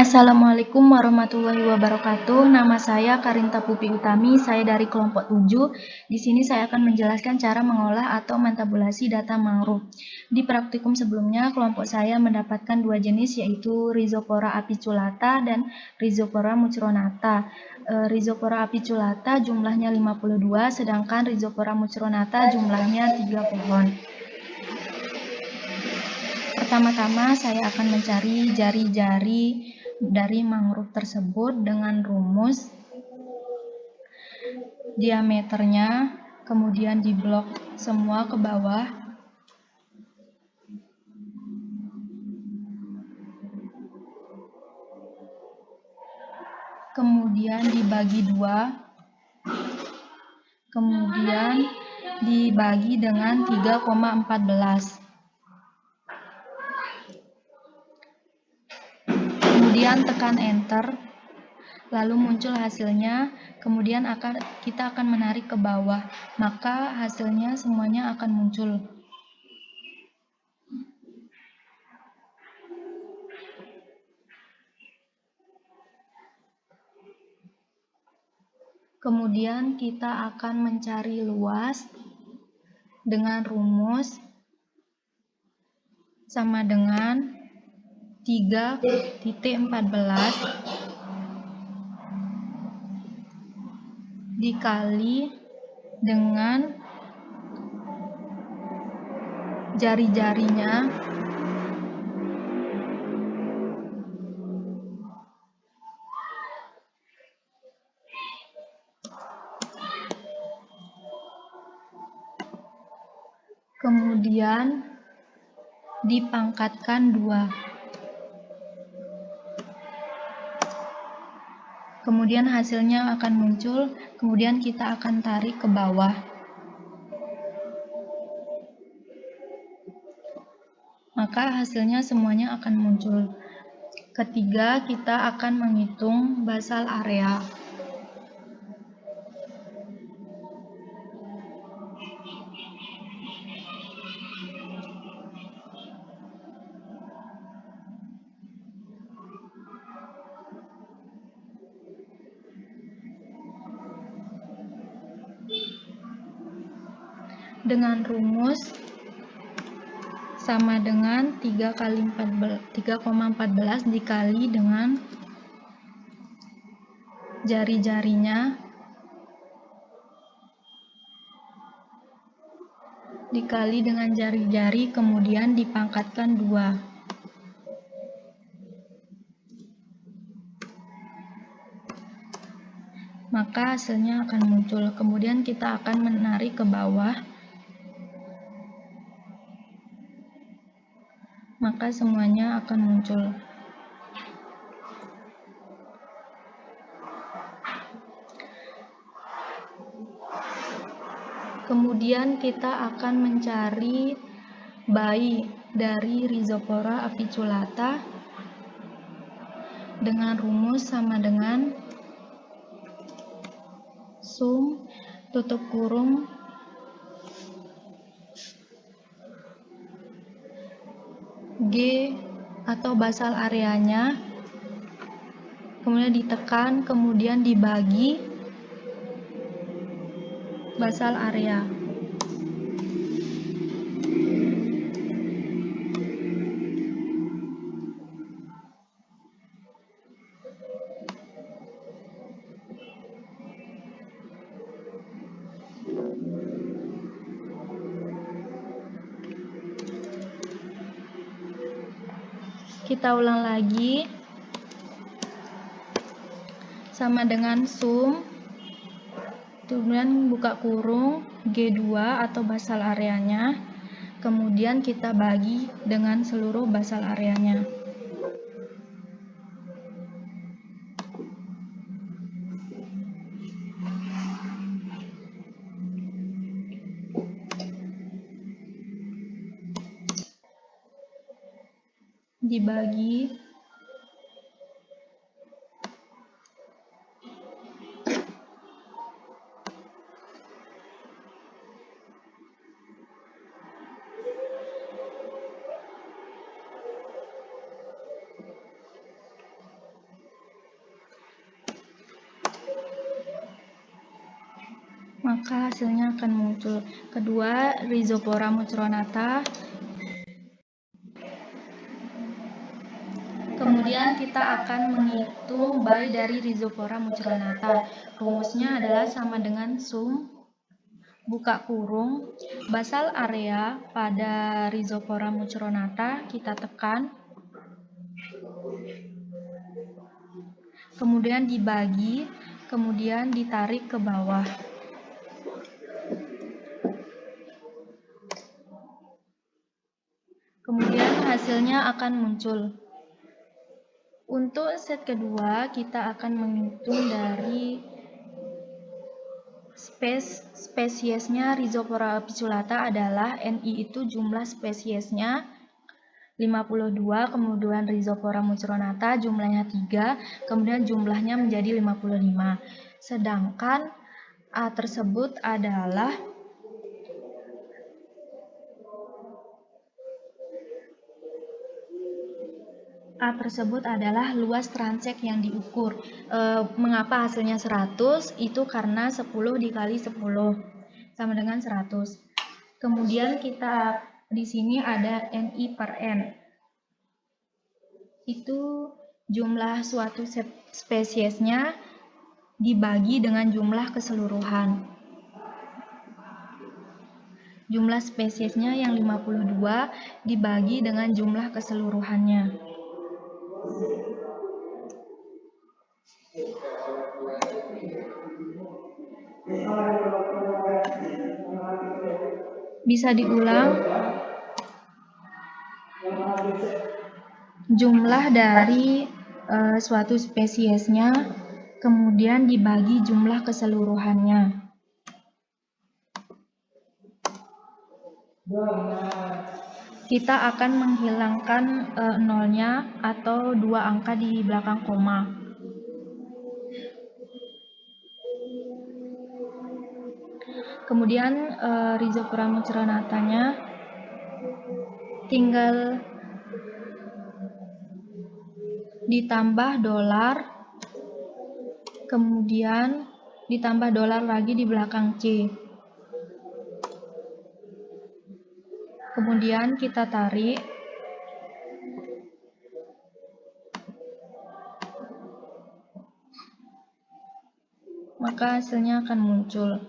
Assalamualaikum warahmatullahi wabarakatuh. Nama saya Karinta Pupi Utami, saya dari kelompok 7. Di sini saya akan menjelaskan cara mengolah atau mentabulasi data mangrove. Di praktikum sebelumnya, kelompok saya mendapatkan dua jenis, yaitu Rhizophora apiculata dan Rhizophora mucronata. Rhizophora apiculata jumlahnya 52, sedangkan Rhizophora mucronata jumlahnya 3 pohon. Pertama-tama saya akan mencari jari-jari dari mangrove tersebut dengan rumus diameternya, kemudian diblok semua ke bawah. Kemudian dibagi 2, kemudian dibagi dengan 3,14. Kemudian tekan enter, lalu muncul hasilnya, kemudian kita akan menarik ke bawah, maka hasilnya semuanya akan muncul. Kemudian kita akan mencari luas dengan rumus sama dengan 3,14 dikali dengan jari-jarinya kemudian dipangkatkan 2. Kemudian hasilnya akan muncul, kemudian kita akan tarik ke bawah. Maka hasilnya semuanya akan muncul. Ketiga, kita akan menghitung basal area. Dengan rumus sama dengan 3,14 dikali dengan jari-jarinya dikali dengan jari-jari, kemudian dipangkatkan 2. Maka hasilnya akan muncul. Kemudian kita akan menarik ke bawah. Maka semuanya akan muncul. Kemudian kita akan mencari bayi dari Rhizophora apiculata dengan rumus sama dengan sum tutup kurung G atau basal areanya, kemudian ditekan, kemudian dibagi basal area. Kita ulang lagi, sama dengan sum, kemudian buka kurung G2 atau basal areanya, kemudian kita bagi dengan seluruh basal areanya. Dibagi maka hasilnya akan muncul. Kedua, Rhizopora mucronata. Kemudian kita akan menghitung bayi dari Rhizopora mucronata. Rumusnya adalah sama dengan sum buka kurung basal area pada Rhizopora mucronata kita tekan, kemudian dibagi, kemudian ditarik ke bawah. Kemudian hasilnya akan muncul. Untuk set kedua, kita akan menghitung dari spesiesnya Rhizopora apicculata adalah NI itu jumlah spesiesnya 52, kemudian Rhizopora mucronata jumlahnya 3, kemudian jumlahnya menjadi 55. Sedangkan A tersebut adalah luas transek yang diukur. Mengapa hasilnya 100? Itu karena 10 dikali 10 sama dengan 100. Kemudian kita di sini ada NI per N. Itu jumlah suatu spesiesnya dibagi dengan jumlah keseluruhan. Jumlah spesiesnya yang 52 dibagi dengan jumlah keseluruhannya. Bisa diulang. Jumlah dari suatu spesiesnya kemudian dibagi jumlah keseluruhannya. Kita akan menghilangkan nolnya atau 2 angka di belakang koma. Kemudian Rhizopora mucronatanya tinggal ditambah dolar, kemudian ditambah dolar lagi di belakang C. Kemudian kita tarik. Maka hasilnya akan muncul.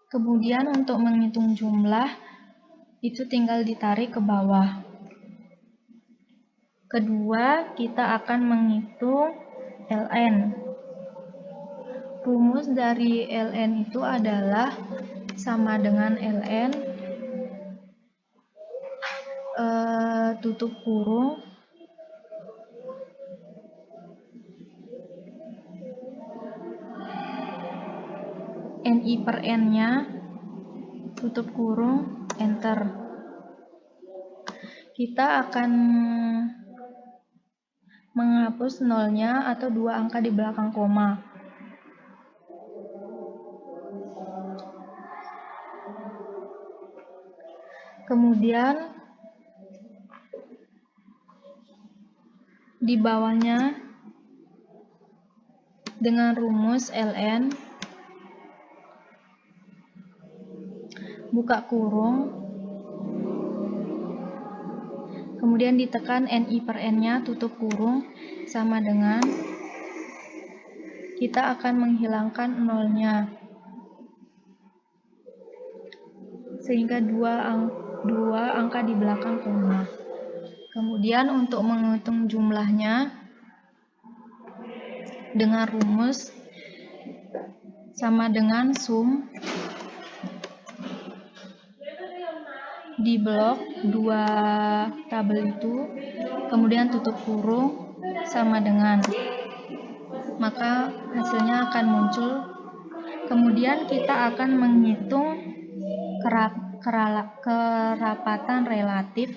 Kemudian untuk menghitung jumlah, itu tinggal ditarik ke bawah. Kedua, kita akan menghitung ln. Rumus dari ln itu adalah sama dengan ln tutup kurung NI per N-nya tutup kurung enter. Kita akan menghapus nolnya atau 2 angka di belakang koma. Kemudian di bawahnya dengan rumus ln buka kurung, kemudian ditekan NI per N-nya tutup kurung sama dengan kita akan menghilangkan nolnya sehingga 2 angka di belakang koma. Kemudian untuk menghitung jumlahnya dengan rumus sama dengan sum di blok 2 tabel itu, kemudian tutup kurung sama dengan, maka hasilnya akan muncul. Kemudian kita akan menghitung kerapatan relatif.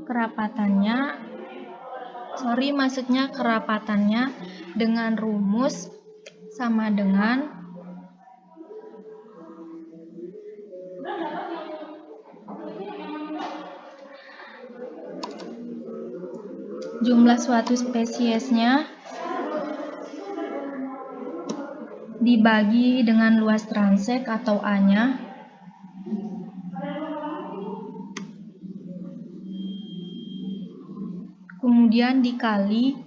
Kerapatannya dengan rumus sama dengan jumlah suatu spesiesnya dibagi dengan luas transek atau A-nya kemudian dikali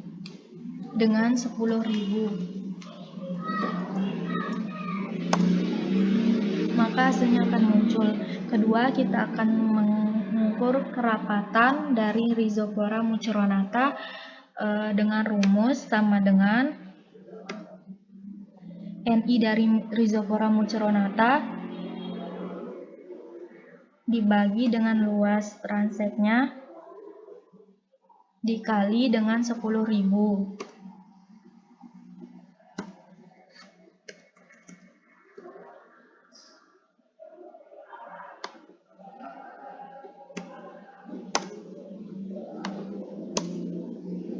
dengan 10.000, maka hasilnya akan muncul. Kedua, kita akan mengukur kerapatan dari Rhizophora mucronata dengan rumus sama dengan Ni dari Rhizophora mucronata dibagi dengan luas transeknya dikali dengan 10.000.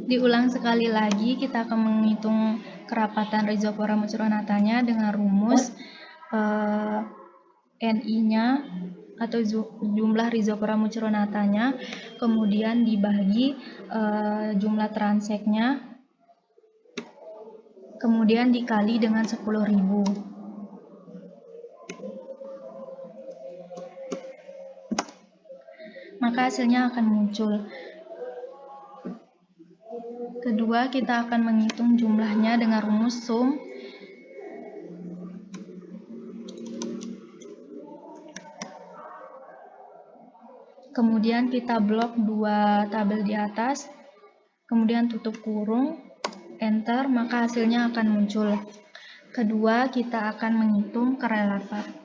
Diulang sekali lagi, kita akan menghitung kerapatan Rhizophora mucronatanya dengan rumus Ni-nya atau jumlah Rhizophora mucronatanya, kemudian dibagi jumlah transeknya, kemudian dikali dengan 10.000. Maka hasilnya akan muncul. Kedua, kita akan menghitung jumlahnya dengan rumus sum kemudian kita blok dua tabel di atas, kemudian tutup kurung, enter, maka hasilnya akan muncul. Kedua, kita akan menghitung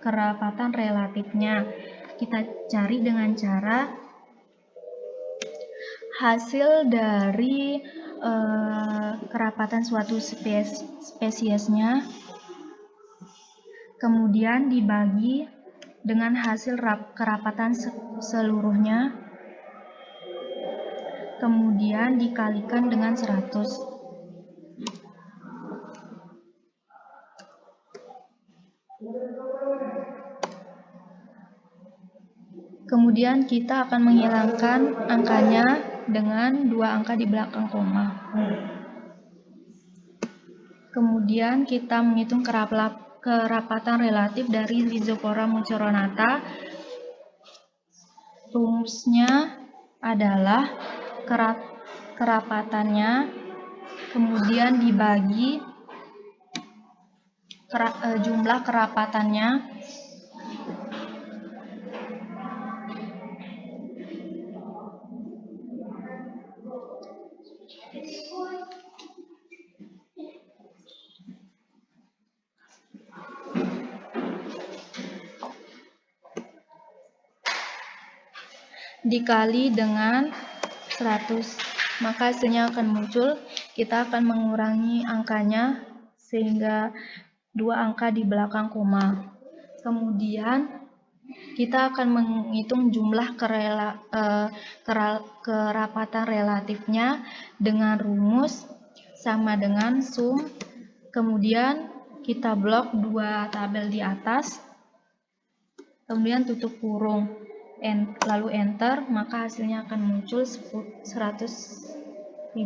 kerapatan relatifnya. Kita cari dengan cara hasil dari kerapatan suatu spesiesnya kemudian dibagi dengan hasil kerapatan seluruhnya kemudian dikalikan dengan 100. Kemudian kita akan menghilangkan angkanya dengan dua angka di belakang koma. Kemudian kita menghitung kerapatan relatif dari Rhizophora mucronata. Rumusnya adalah kerapatannya kemudian dibagi jumlah kerapatannya dikali dengan 100, maka hasilnya akan muncul. Kita akan mengurangi angkanya sehingga dua angka di belakang koma. Kemudian kita akan menghitung jumlah kerapatan relatifnya dengan rumus sama dengan sum, kemudian kita blok dua tabel di atas, kemudian tutup kurung, lalu enter, maka hasilnya akan muncul 100.000.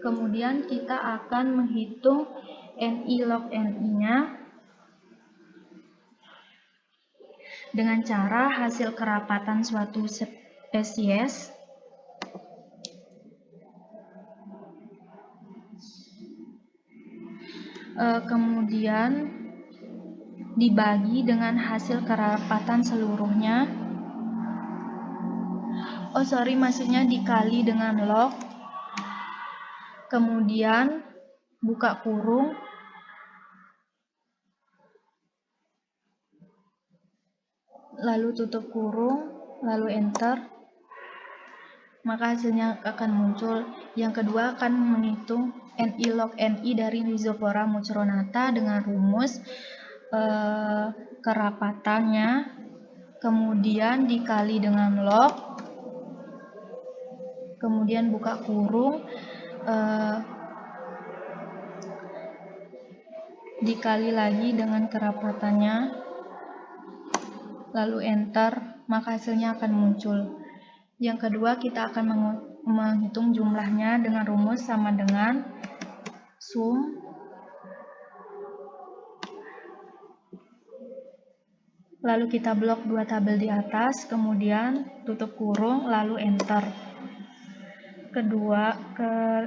Kemudian kita akan menghitung Ni log Ni-nya dengan cara hasil kerapatan suatu spesies kemudian dibagi dengan hasil kerapatan seluruhnya. Maksudnya dikali dengan log, kemudian buka kurung, lalu tutup kurung, lalu enter, maka hasilnya akan muncul. Yang kedua akan menghitung Ni log Ni dari Rhizophora mucronata dengan rumus kerapatannya, kemudian dikali dengan log, kemudian buka kurung, dikali lagi dengan kerapatannya, lalu enter, maka hasilnya akan muncul. Yang kedua kita akan menghitung jumlahnya dengan rumus sama dengan sum lalu kita blok dua tabel di atas, kemudian tutup kurung, lalu enter.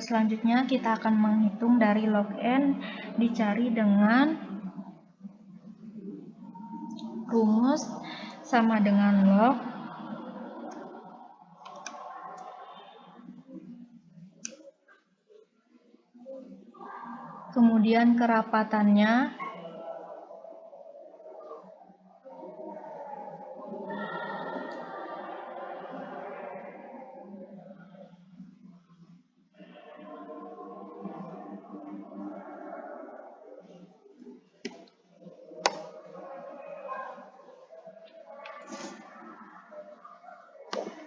Selanjutnya kita akan menghitung dari log n dicari dengan rumus sama dengan log kemudian kerapatannya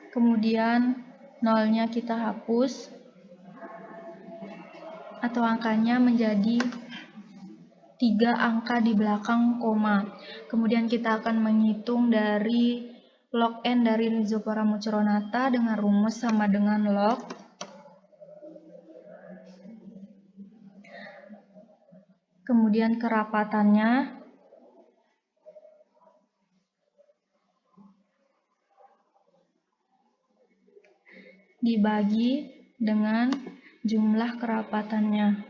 kemudian nolnya kita hapus atau angkanya menjadi 3 angka di belakang koma. Kemudian kita akan menghitung dari log n dari Rhizopora mucronata dengan rumus sama dengan log kemudian kerapatannya dibagi dengan jumlah kerapatannya.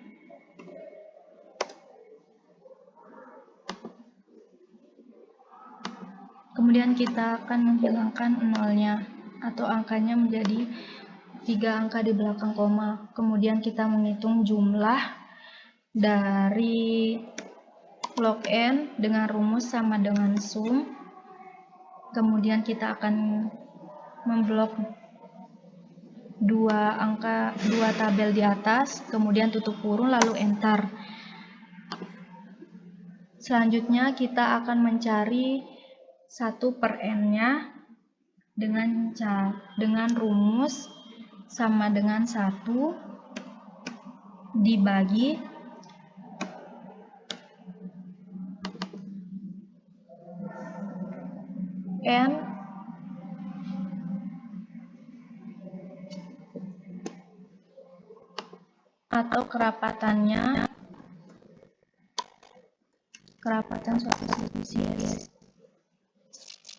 Kemudian kita akan menghilangkan nolnya atau angkanya menjadi 3 angka di belakang koma. Kemudian kita menghitung jumlah dari log n dengan rumus sama dengan sum. Kemudian kita akan memblok dua tabel di atas, kemudian tutup kurung lalu enter. Selanjutnya kita akan mencari 1/n-nya dengan rumus sama dengan 1 dibagi n atau kerapatan suatu spesies.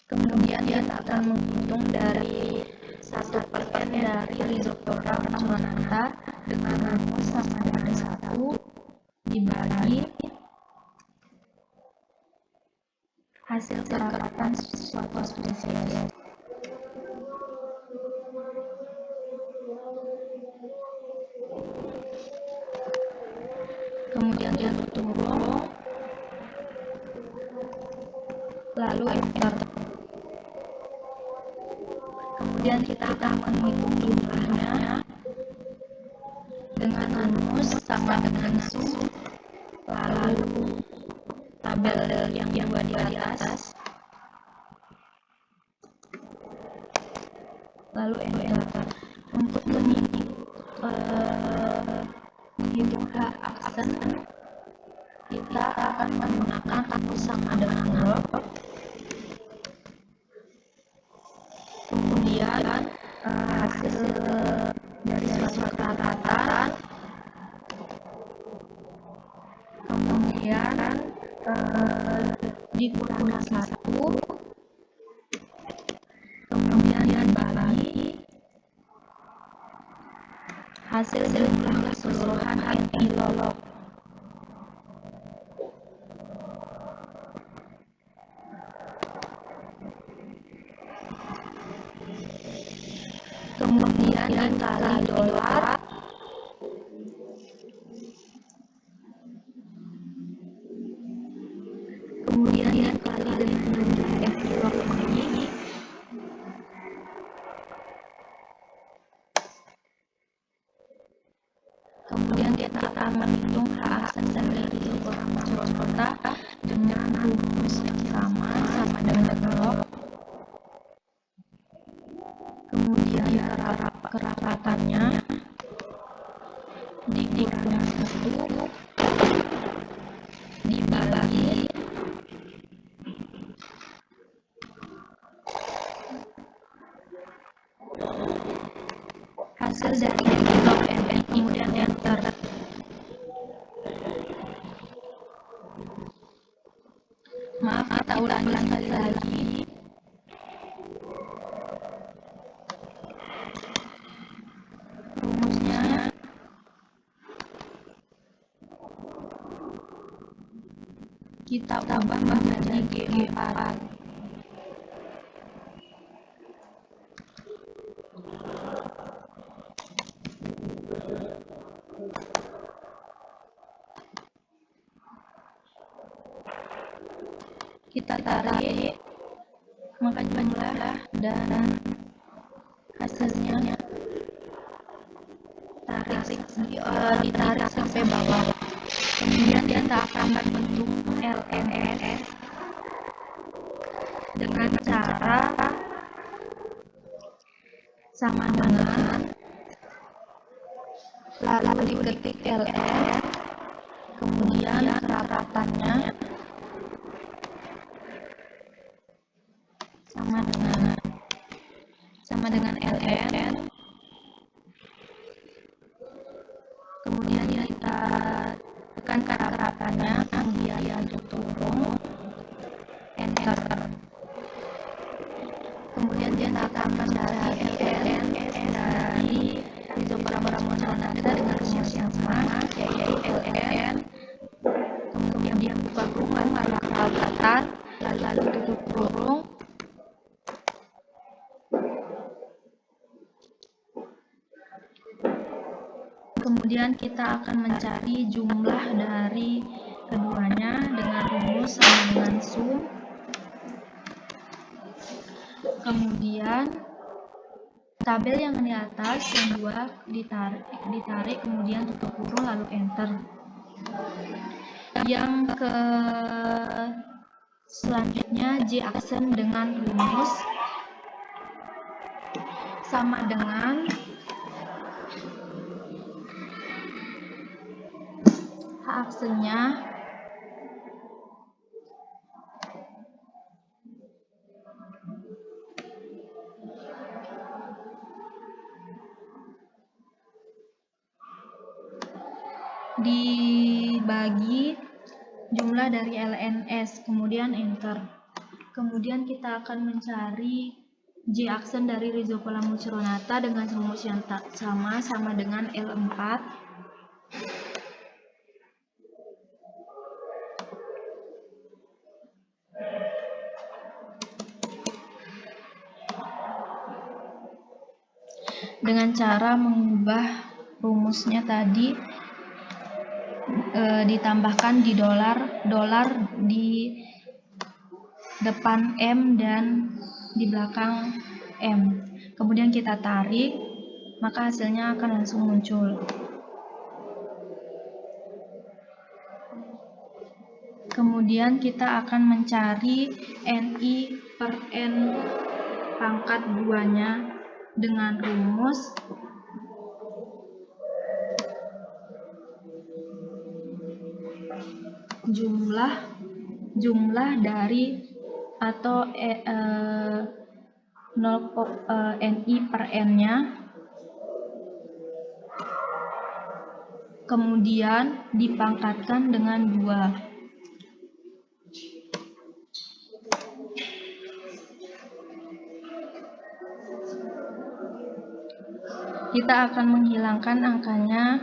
Kemudian kita akan menghitung dari 1/n dari Rhizopora mucronata dengan rumus sama dengan 1 dibagi hasil kerapatan suatu spesies. Kemudian dia tutup kurung lalu enter. Kemudian kita akan menghitung jumlahnya dengan rumus sama dengan sum lalu tabel yang dua di atas lalu enter. Untuk menghitung hak aksen kita akan menggunakan rumus sama dengan log kemudian hasil dari suatu kerapatan kemudian dikurang 1 kemudian dibagi hasil jumlah keseluruhan NI log. Kemudian dikali dolar kemudian dikali dengan jumlah NI log ini kemudian kita akan menghitung hak aksen dari Rhizopora mucronata dengan rumus yang sama dengan log kemudian kerapatannya dikurang 1 dibagi kita ulangi sekali lagi. Rumusnya kita ubah menjadi G4. Kita tarik, maka jumlah dan hasilnya ditarik sampai bawah. Kemudian kita akan membentuk LNS dengan cara sama dengan lalu diketik LN, kemudian kerapatannya sama dengan LN, kemudian kita tekan kerapatannya, kemudian turun, enter. Kemudian dia akan mencari LNS dari izomeral mononatrida dengan rumus yang sama, yaitu LN, kemudian dia buka kurungan pada kerapatan, lalu tutup kurung. Kemudian kita akan mencari jumlah dari keduanya dengan rumus sama dengan sum. Kemudian tabel yang di atas yang dua ditarik, kemudian tutup kurung lalu enter. Yang ke selanjutnya J aksen dengan rumus sama dengan H aksennya dibagi jumlah dari LNS, kemudian enter. Kemudian kita akan mencari J aksen dari Rhizopola mucronata dengan rumus yang sama dengan L4. Dengan cara mengubah rumusnya tadi, ditambahkan di dolar di depan M dan di belakang M. Kemudian kita tarik, maka hasilnya akan langsung muncul. Kemudian kita akan mencari NI per N pangkat 2-nya dengan rumus jumlah dari atau NI per N-nya, kemudian dipangkatkan dengan 2. Kita akan menghilangkan angkanya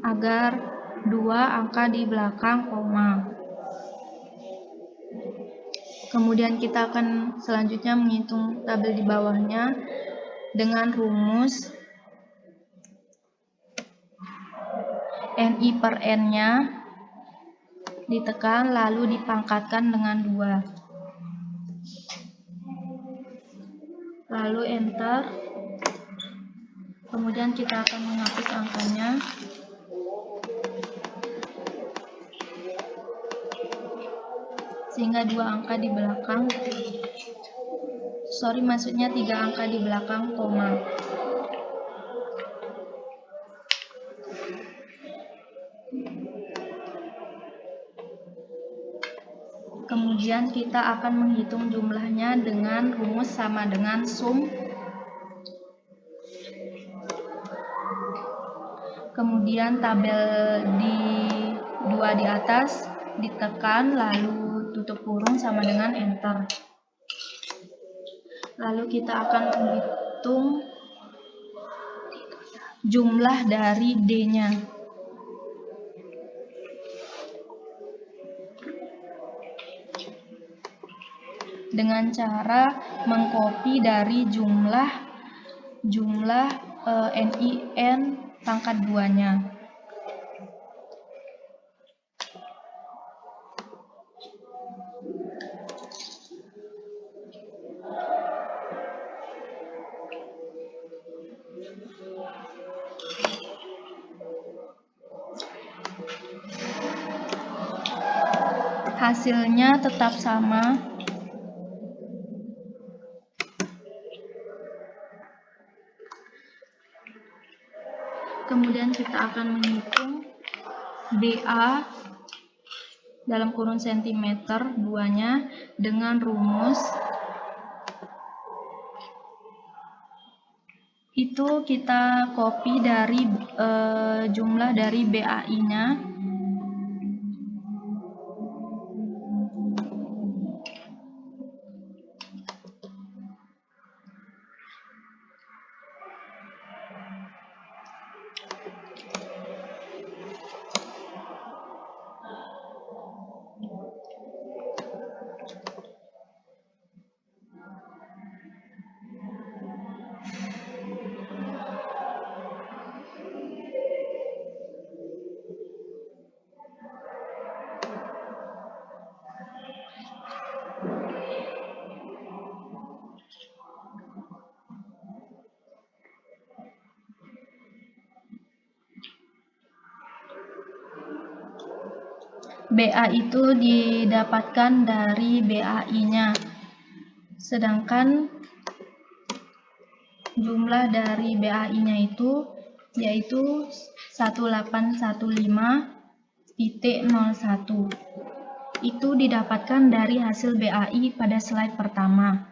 agar 2 angka di belakang koma. Kemudian kita akan selanjutnya menghitung tabel di bawahnya dengan rumus NI per N-nya ditekan lalu dipangkatkan dengan 2. Lalu enter. Kemudian kita akan menghapus angkanya. Sehingga 2 angka di belakang, maksudnya 3 angka di belakang koma. Kemudian kita akan menghitung jumlahnya dengan rumus sama dengan sum. Kemudian tabel di 2 di atas ditekan lalu tutup kurung sama dengan enter. Lalu kita akan menghitung jumlah dari D-nya. Dengan cara mengcopy dari jumlah NIN pangkat 2-nya. Hasilnya tetap sama. Kemudian kita akan menghitung BA dalam kurung sentimeter 2-nya dengan rumus itu kita copy dari jumlah dari BAI-nya. BA itu didapatkan dari BAI-nya, sedangkan jumlah dari BAI-nya itu yaitu 1815.01. Itu didapatkan dari hasil BAI pada slide pertama.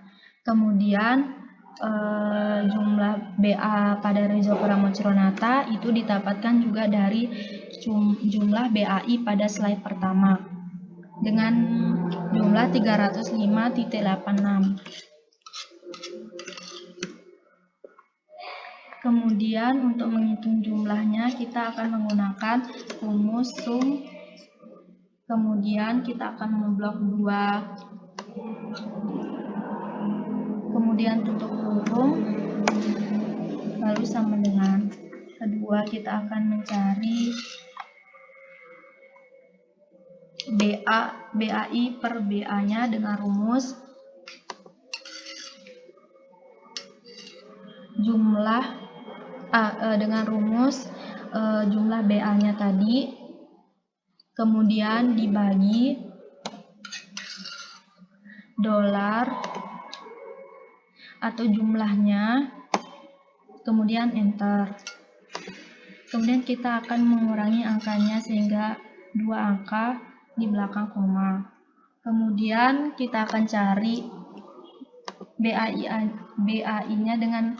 Kemudian jumlah BA pada Rezo Pramochronata itu didapatkan juga dari jumlah BAI pada slide pertama dengan jumlah 305.86. Kemudian untuk menghitung jumlahnya kita akan menggunakan rumus sum. Kemudian kita akan memblok 2, kemudian tutup kurung, lalu sama dengan kedua kita akan mencari BAI per BA-nya dengan rumus jumlah BA-nya tadi, kemudian dibagi dolar atau jumlahnya, kemudian enter. Kemudian kita akan mengurangi angkanya sehingga 2 angka di belakang koma. Kemudian kita akan cari BAI-nya dengan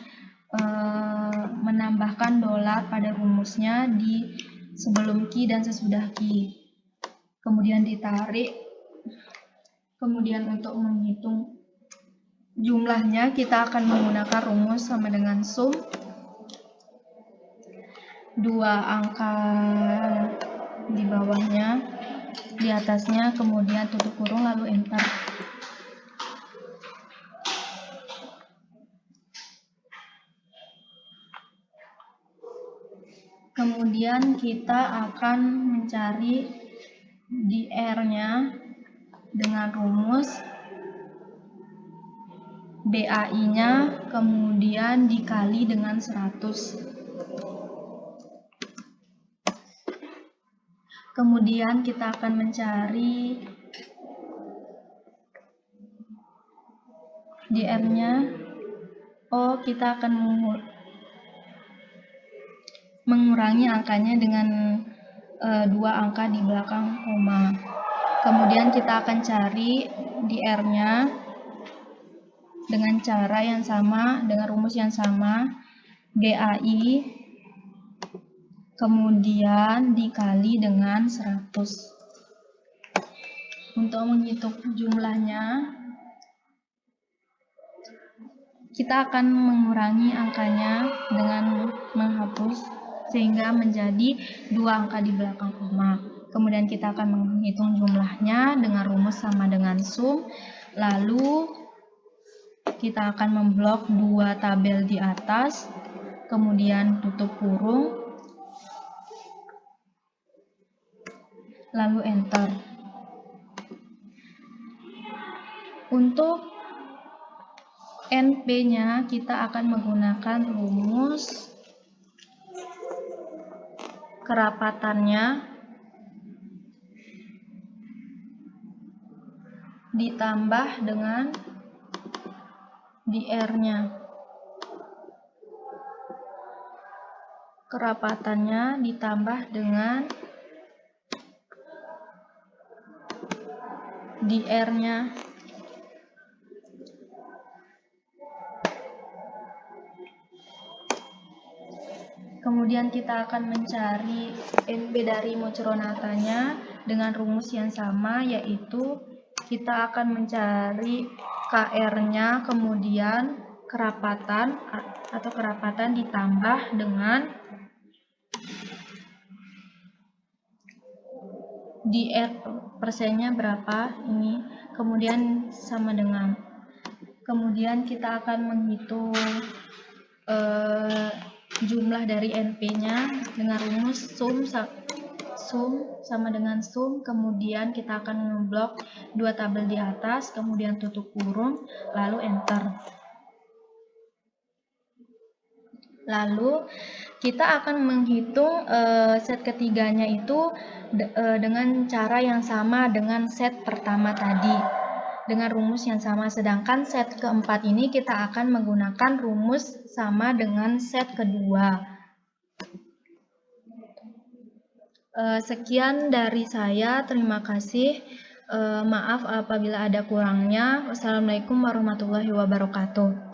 menambahkan dolar pada rumusnya di sebelum key dan sesudah key. Kemudian ditarik. Kemudian untuk menghitung jumlahnya kita akan menggunakan rumus sama dengan sum 2 angka di bawahnya, di atasnya, kemudian tutup kurung lalu enter. Kemudian kita akan mencari DR-nya dengan rumus BAI-nya kemudian dikali dengan 100. Kemudian kita akan mencari DR-nya. Kita akan mengurangi angkanya dengan 2 angka di belakang koma. Kemudian kita akan cari DR-nya dengan cara yang sama, dengan rumus yang sama, BAI kemudian dikali dengan 100. Untuk menghitung jumlahnya, kita akan mengurangi angkanya dengan menghapus sehingga menjadi 2 angka di belakang koma. Kemudian kita akan menghitung jumlahnya dengan rumus sama dengan sum. Lalu kita akan memblok 2 tabel di atas, kemudian tutup kurung, lalu enter. Untuk NP-nya kita akan menggunakan rumus kerapatannya ditambah dengan DR-nya. Kerapatannya ditambah dengan DR-nya. Kemudian kita akan mencari NP dari Mocoronatanya dengan rumus yang sama, yaitu kita akan mencari KR-nya, kemudian kerapatan atau kerapatan ditambah dengan DR persennya berapa ini, kemudian sama dengan. Kemudian kita akan menghitung jumlah dari NP-nya dengan rumus sum sama dengan sum, kemudian kita akan ngeblok 2 tabel di atas, kemudian tutup kurung, lalu enter. Lalu kita akan menghitung set ketiganya itu dengan cara yang sama dengan set pertama tadi, dengan rumus yang sama. Sedangkan set keempat ini kita akan menggunakan rumus sama dengan set kedua. Sekian dari saya, terima kasih. Maaf apabila ada kurangnya. Wassalamualaikum warahmatullahi wabarakatuh.